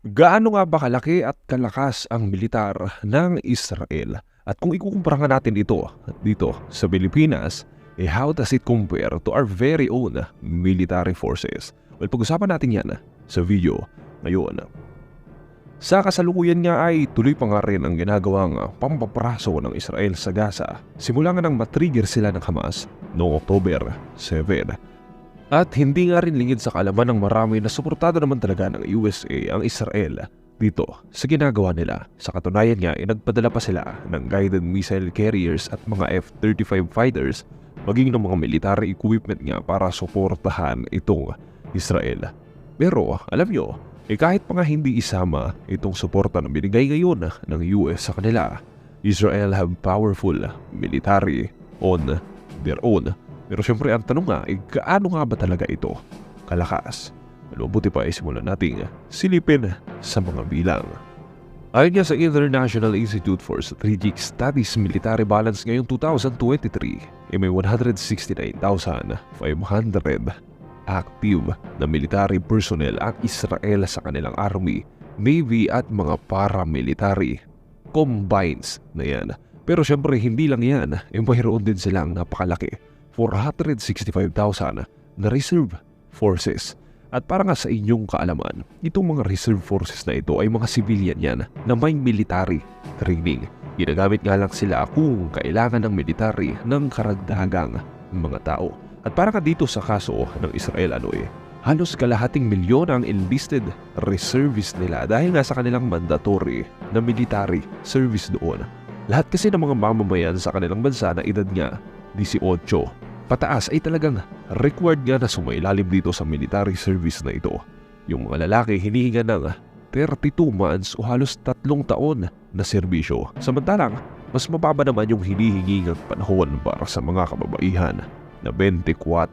Gaano nga ba kalaki at kalakas ang militar ng Israel? At kung ikukumpara nga natin ito dito sa Pilipinas, how does it compare to our very own military forces? Well, pag-usapan natin yan sa video ngayon. Sa kasalukuyan nga ay tuloy pa nga rin ang ginagawang pampapraso ng Israel sa Gaza simula nga nang matrigger sila ng Hamas noong October 7. At hindi nga rin lingid sa kaalaman ng marami na suportado naman talaga ng USA ang Israel dito sa ginagawa nila. Sa katunayan nga, nagpadala pa sila ng guided missile carriers at mga F-35 fighters maging ng mga military equipment nga para suportahan itong Israel. Pero alam nyo, kahit pa nga hindi isama itong suporta na binigay ngayon ng US sa kanila, Israel have powerful military on their own. Pero syempre ang tanong nga, gaano nga ba talaga ito kalakas? Mabuti pa simulan nating silipin sa mga bilang. Ayon nga sa International Institute for Strategic Studies Military Balance ngayong 2023, may 169,500 active na military personnel ang Israel sa kanilang army, navy at mga paramilitary combines na yan. Pero syempre hindi lang yan, mayroon din silang napakalaki 465,000 na reserve forces. At para nga sa inyong kaalaman, itong mga reserve forces na ito ay mga civilian yan na may military training. Ginagamit nga lang sila kung kailangan ng military ng karagdagang mga tao. At para nga dito sa kaso ng Israel halos kalahating milyon ang enlisted reservists nila dahil nga sa kanilang mandatory na military service doon. Lahat kasi ng mga mamamayan sa kanilang bansa na edad nga 18 pataas ay talagang required nga na sumailalim dito sa military service na ito. Yung mga lalaki hinihinga ng 32 months o halos 3 taon na serbisyo. Samantalang, mas mababa naman yung hinihingi ng panahon para sa mga kababaihan na 24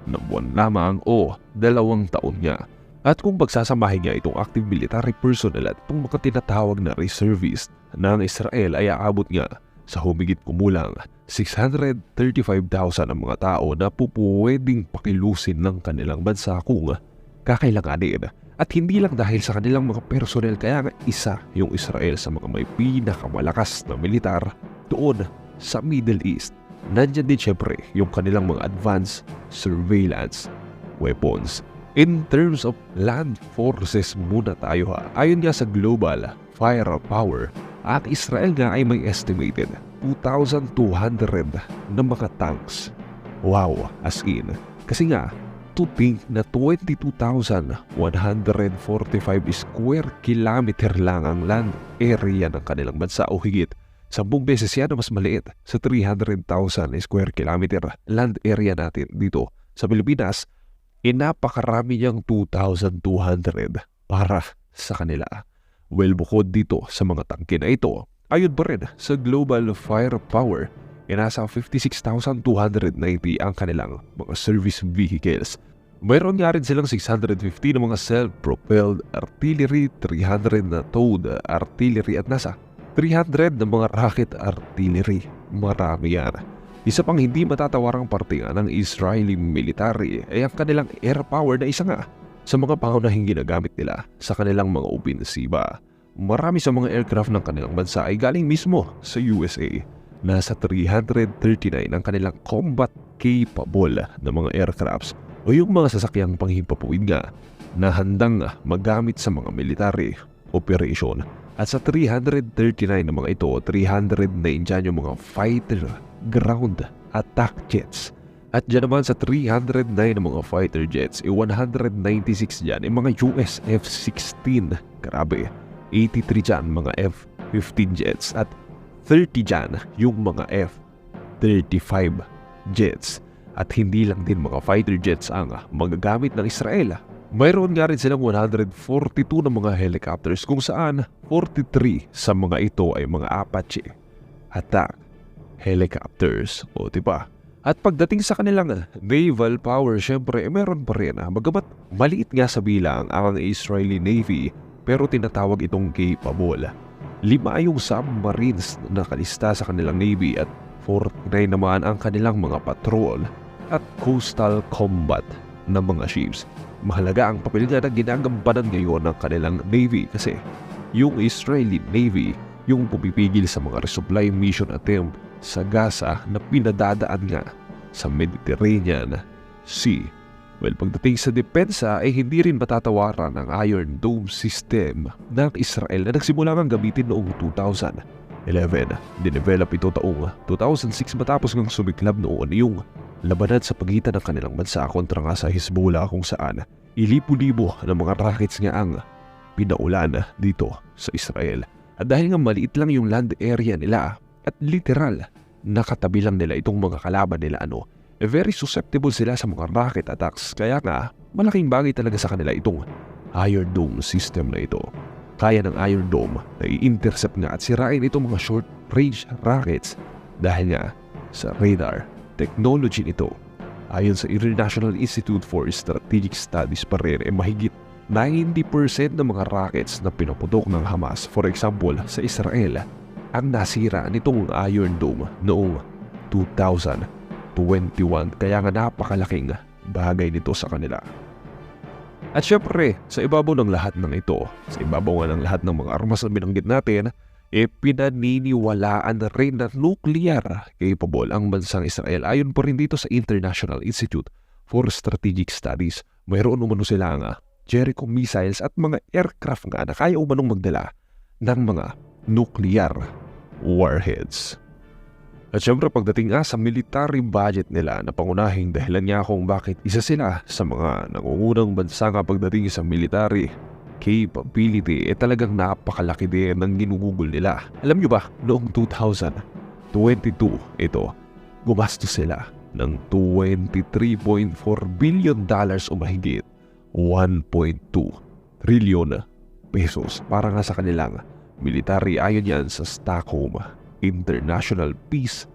na buwan lamang o 2 taon nga. At kung pagsasamahin niya itong active military personnel at itong mga tinatawag na reservist ng Israel ay aabot nga sa humigit kumulang 635,000 ang mga tao na pupwedeng pakilusin ng kanilang bansa kung kakailanganin. At hindi lang dahil sa kanilang mga personnel, kaya nga isa yung Israel sa mga may pinakamalakas na militar doon sa Middle East. Nandiyan din syempre yung kanilang mga advanced surveillance weapons. In terms of land forces muna tayo ayon nga sa Global Firepower, at Israel nga ay may estimated 2,200 na mga tanks. Wow, as in. Kasi nga, to think na 22,145 square kilometer lang ang land area ng kanilang bansa o higit 10 beses yan na mas maliit sa 300,000 square kilometer land area natin dito sa Pilipinas. Napakarami niyang 2,200 para sa kanila. Well, bukod dito sa mga tangke na ito, ayon pa rin sa Global Firepower, nasa 56,290 ang kanilang mga service vehicles. Mayroon nga rin silang 650 na mga self-propelled artillery, 300 na towed artillery at nasa 300 na mga rocket artillery. Marami yan. Isa pang hindi matatawarang parte nga ng Israeli military ay ang kanilang air power na isa nga sa mga pangunahing ginagamit nila sa kanilang mga opensiba. Marami sa mga aircraft ng kanilang bansa ay galing mismo sa USA. Nasa 339 ang kanilang combat capable na mga aircrafts o yung mga sasakyang panghimpapawid nga na handang magamit sa mga military operation. At sa 339 na mga ito, 309 dyan yung mga fighter ground attack jets. At dyan naman sa 309 na mga fighter jets, 196 dyan yung mga US F-16. Grabe, 83 dyan mga F-15 jets at 30 dyan yung mga F-35 jets. At hindi lang din mga fighter jets ang magagamit ng Israel. Mayroon nga rin silang 142 na mga helicopters kung saan 43 sa mga ito ay mga Apache attack helicopters. O diba? At pagdating sa kanilang naval power, syempre meron pa rin bagamat maliit nga sa bilang ang Israeli Navy, pero tinatawag itong capable. 5 yung submarines na nakalista sa kanilang Navy at 49 naman ang kanilang mga patrol at coastal combat ng mga ships. Mahalaga ang papel nga na ginagampanan ngayon ng kanilang Navy kasi yung Israeli Navy yung pumipigil sa mga resupply mission attempt sa Gaza na pinadadaan nga sa Mediterranean Sea. Well, pagdating sa depensa ay hindi rin matatawaran ang Iron Dome system ng Israel na nagsimula ngang gamitin noong 2011. Dinevelop ito taong 2006 matapos ngang sumiklab noon yung labanan sa pagitan ng kanilang bansa kontra nga sa Hezbollah kung saan ilipo-libo ng mga rockets nga ang pinaulan dito sa Israel. At dahil nga maliit lang yung land area nila at literal nakatabi lang nila itong mga kalaban nila very susceptible sila sa mga rocket attacks kaya nga malaking bagay talaga sa kanila itong Iron Dome system na ito. Kaya ng Iron Dome na i-intercept nga at sirain itong mga short range rockets dahil nga sa radar technology nito. Ayon sa International Institute for Strategic Studies pa rin mahigit 90% ng mga rockets na pinaputok ng Hamas, for example sa Israel, ang nasira nitong Iron Dome noong 2021 kaya nga napakalaking bagay nito sa kanila. At syempre, sa ibabaw ng lahat ng ito, sa ibabaw nga ng lahat ng mga armas na binanggit natin, pinaniniwalaan na rin na nuclear capable ang bansang Israel. Ayon po rin dito sa International Institute for Strategic Studies, mayroon umano sila nga Jericho missiles at mga aircraft nga na kaya umanong magdala ng mga nuclear warheads. At syempre pagdating nga sa military budget nila na pangunahing dahilan niya kung bakit isa sila sa mga nangungunang bansa nga pagdating sa military capability talagang napakalaki din ng ginugugol nila. Alam nyo ba, noong 2022 ito, gumastos sila ng $23.4 billion o mahigit 1.2 trillion pesos para nga sa kanilang military. Ayon yan sa Stockholm International Peace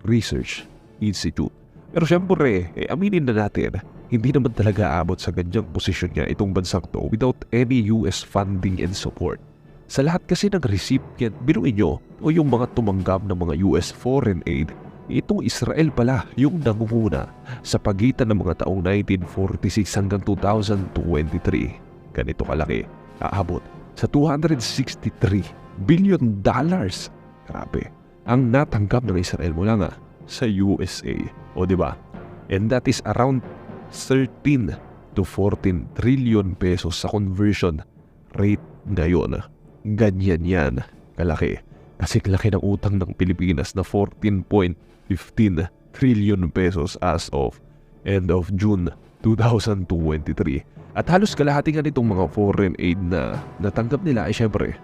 Research Institute. Pero syempre, aminin na natin, hindi naman talaga aabot sa ganyang posisyon nga itong bansang to without any US funding and support. Sa lahat kasi ng recipient, binuin nyo o yung mga tumanggap ng mga US foreign aid, itong Israel pala yung nangunguna sa pagitan ng mga taong 1946 hanggang 2023. Ganito kalaki, aabot sa $263 billion. Grabe, ang natanggap ng Israel mula nga sa USA. O diba? And that is around 13 to 14 trillion pesos sa conversion rate ngayon. Ganyan yan kalaki. Kasi laki ng utang ng Pilipinas na 14.15 trillion pesos as of end of June 2023. At halos kalahati nga nitong mga foreign aid na natanggap nila ay syempre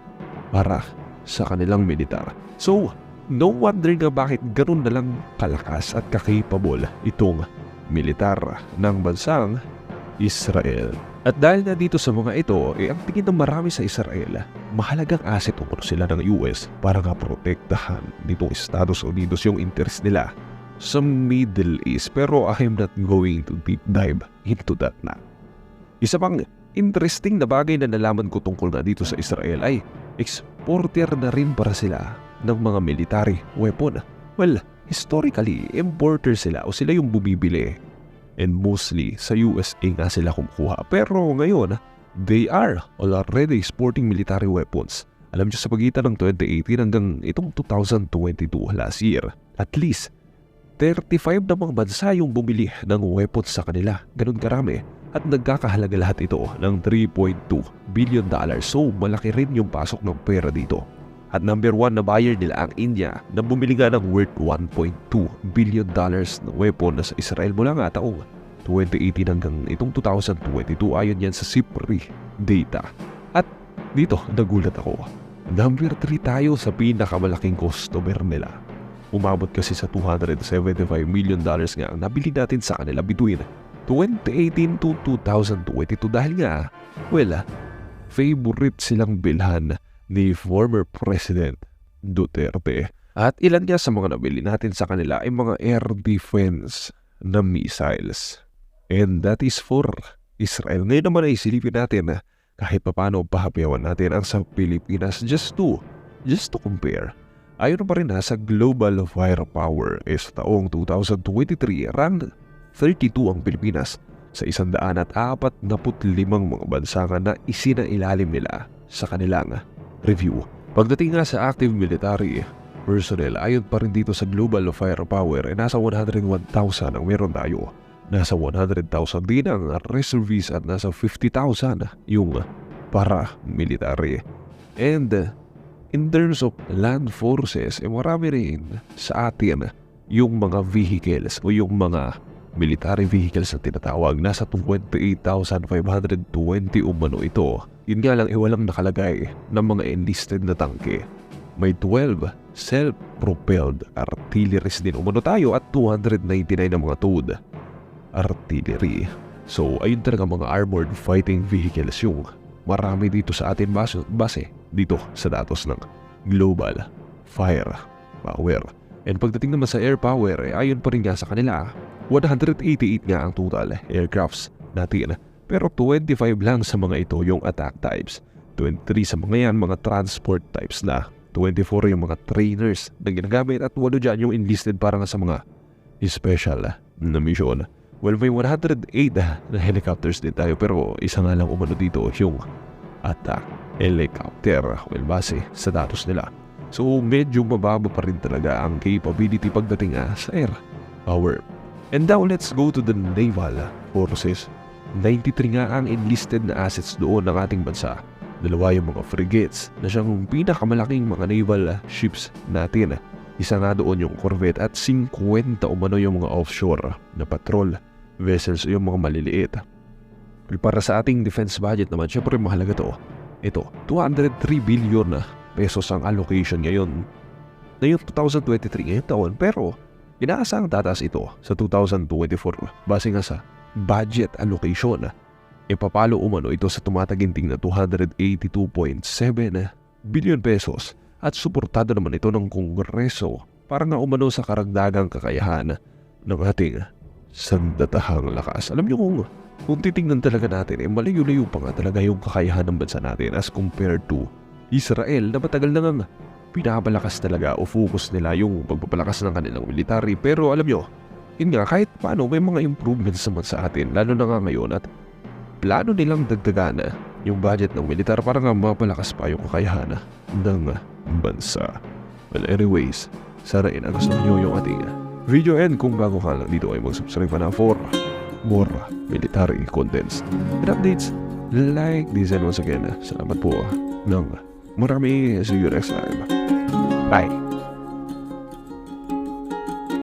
para sa kanilang militar. So, no wonder nga bakit ganun na lang kalakas at kakapable itong militar ng bansang Israel. At dahil na dito sa mga ito, ang tingin ng marami sa Israel, mahalagang asset umano sila ng US para nga protektahan nitong Estados Unidos yung interest nila sa Middle East. Pero I'm not going to deep dive into that na. Isa pang interesting na bagay na nalaman ko tungkol na dito sa Israel ay exporter na rin para sila ng mga military weapon. Well, historically, importer sila o sila yung bumibili. And mostly sa USA nga sila kumukuha. Pero ngayon, they are already exporting military weapons. Alam nyo sa pagitan ng 2018 hanggang itong 2022 last year, at least 35 na mga bansa yung bumili ng weapons sa kanila. Ganun karami. At nagkakahalaga lahat ito ng $3.2 billion. So malaki rin yung pasok ng pera dito. At number 1 na buyer nila ang India na bumili nga ng worth $1.2 billion na weapon na sa Israel mula nga taong 2018 hanggang itong 2022 ayon yan sa SIPRI data. At dito nagulat ako. Number 3 tayo sa pinakamalaking customer nila. Umabot kasi sa $275 million nga ang nabili natin sa kanila between 2018 to 2022 dahil nga, favorite silang bilhan ni former President Duterte. At ilan niya sa mga nabili natin sa kanila ay mga air defense na missiles. And that is for Israel. Ngayon naman ay silipin natin na kahit papano pahapiawan natin ang sa Pilipinas just to compare. Ayon pa rin sa Global Firepower is taong 2023 rank 32 ang Pilipinas sa 145 mga bansa na isinailalim nila sa kanilang review. Pagdating nga sa active military personnel, ayon pa rin dito sa global firepower, nasa 101,000 ang meron tayo. Nasa 100,000 din ang reservists at nasa 50,000 yung para-military. And in terms of land forces, marami rin sa atin yung mga vehicles o yung mga military vehicles na tinatawag. Nasa 28,520 umano ito. Yun nga lang, walang nakalagay ng mga enlisted na tangke. May 12 self-propelled artilleries din umano tayo at 299 na mga towed artillery. So ayun talaga mga armored fighting vehicles yung marami dito sa atin base dito sa datos ng global firepower. And pagdating naman sa air power, ayon pa rin nga sa kanila, 188 nga ang total aircrafts natin. Pero 25 lang sa mga ito yung attack types. 23 sa mga yan mga transport types na. 24 yung mga trainers na ginagamit at 8 dyan yung enlisted para nga sa mga special na mission. Well, may 108 na helicopters din tayo pero isa nga lang umano dito yung attack helicopter. Well, base sa datos nila. So, medyo mababa pa rin talaga ang capability pagdating sa air power. And now, let's go to the naval forces. 93 nga ang enlisted na assets doon ng ating bansa. 2 yung mga frigates na siyang pinakamalaking mga naval ships natin. Isa nga doon yung corvette at 50 umano yung mga offshore na patrol vessels o yung mga maliliit. Para sa ating defense budget naman, syempre mahalaga to. Ito, 203 billion pesos ang allocation ngayon. Ngayong 2023 ngayong taon, pero inaasang tataas ito sa 2024 base nga sa budget allocation. Ipapalo umano ito sa tumataginting na 282.7 billion pesos at suportado naman ito ng Kongreso para nga umano sa karagdagang kakayahan ng ating sandatahang lakas. Alam niyo kung titingnan talaga natin, malayo-layo pa nga talaga yung kakayahan ng bansa natin as compared to Israel na matagal na nga pinapalakas talaga o focus nila yung pagpapalakas ng kanilang military. Pero alam nyo, yun nga, kahit paano may mga improvements naman sa atin, lalo na nga ngayon, at plano nilang dagdagan yung budget ng militar para nga mapalakas pa yung kakayahan ng bansa. Well, anyways, sana inagustuhan nyo yung ating video, and kung bago ka lang dito ay mag-subscribe pa na for more military contents and updates like this. And once again, salamat po ng marami. See you next time. Bye.